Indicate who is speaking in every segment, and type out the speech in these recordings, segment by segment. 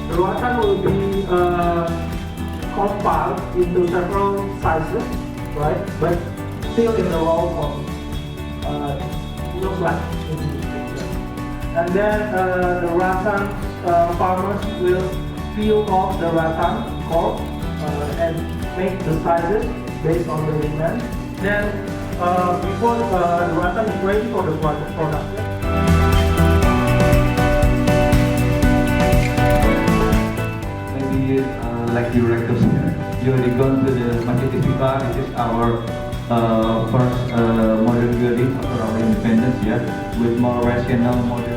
Speaker 1: The rattan will be compiled into several sizes, right? But still in the raw form. Looks like in this picture. And then the rattan farmers will peel off the rattan core and make the sizes based on the demand. Then before the rattan is ready for the production.
Speaker 2: Maybe like the directors here, you already gone to the Masjid Istiqlal. This is our first modern building after our independence, yeah, with more rational modern.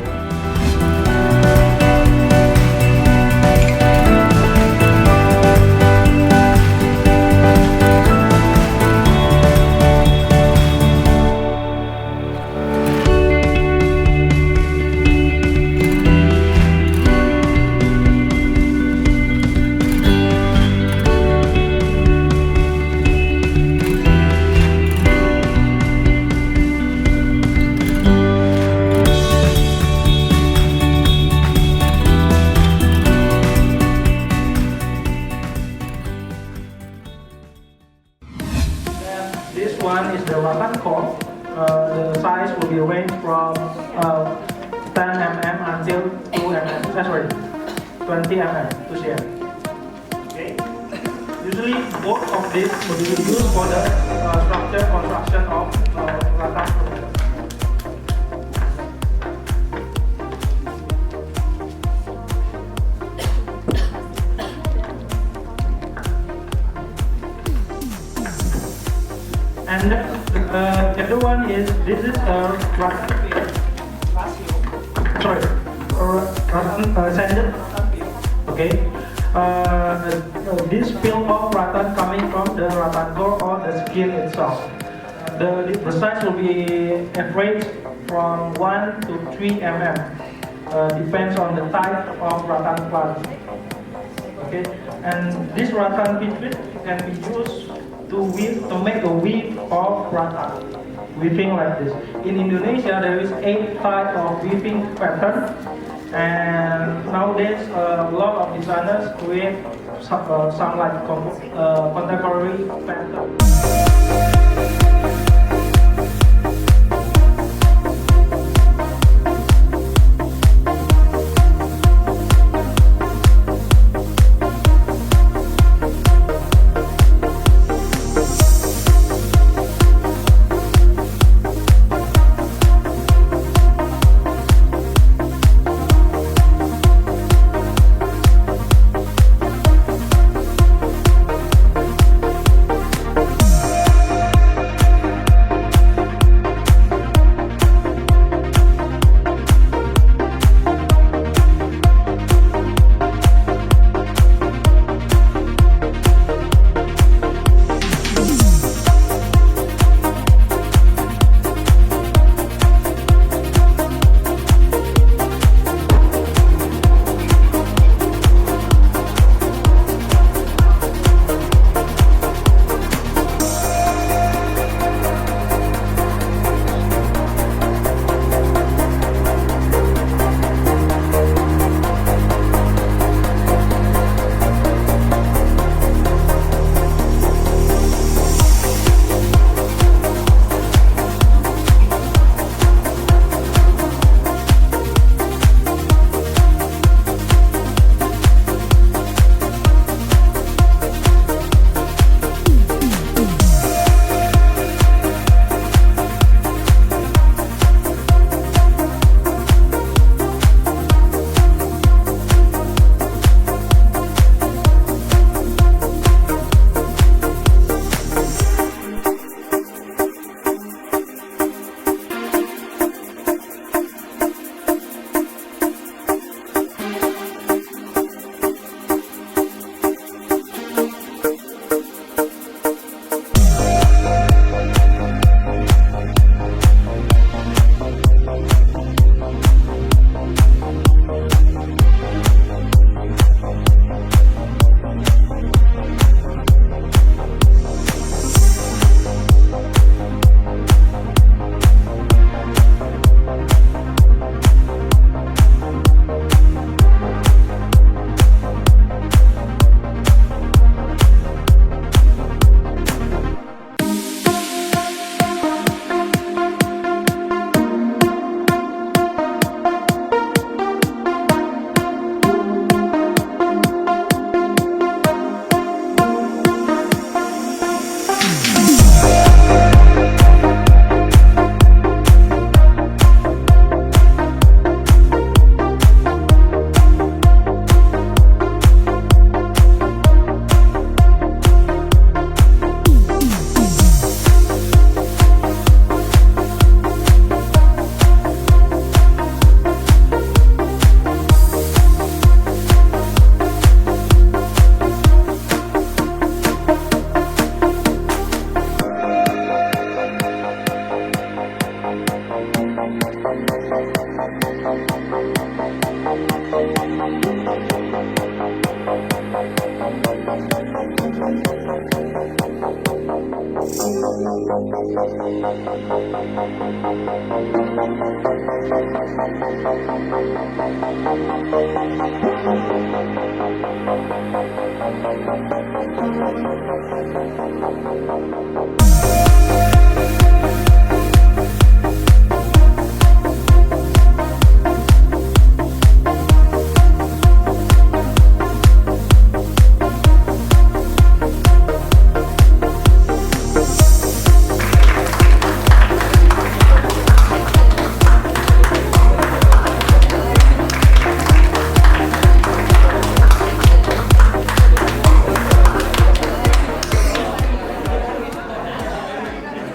Speaker 1: This one is the rattan core. The size will be ranged from 10 mm until 2 mm. Sorry, 20 mm to share. Okay. Usually, both of these will be used for the structure construction of rattan. And the other one is, this is a rattan sanded. Okay. This film of rattan coming from the rattan core or the skin itself. The size will be averaged from 1 to 3 mm. Depends on the type of rattan plant. Okay. And this rattan pitwit can be used to make a weave of rattan, weaving like this. In Indonesia, there is 8 types of weaving pattern, and nowadays a lot of designers create some like contemporary pattern.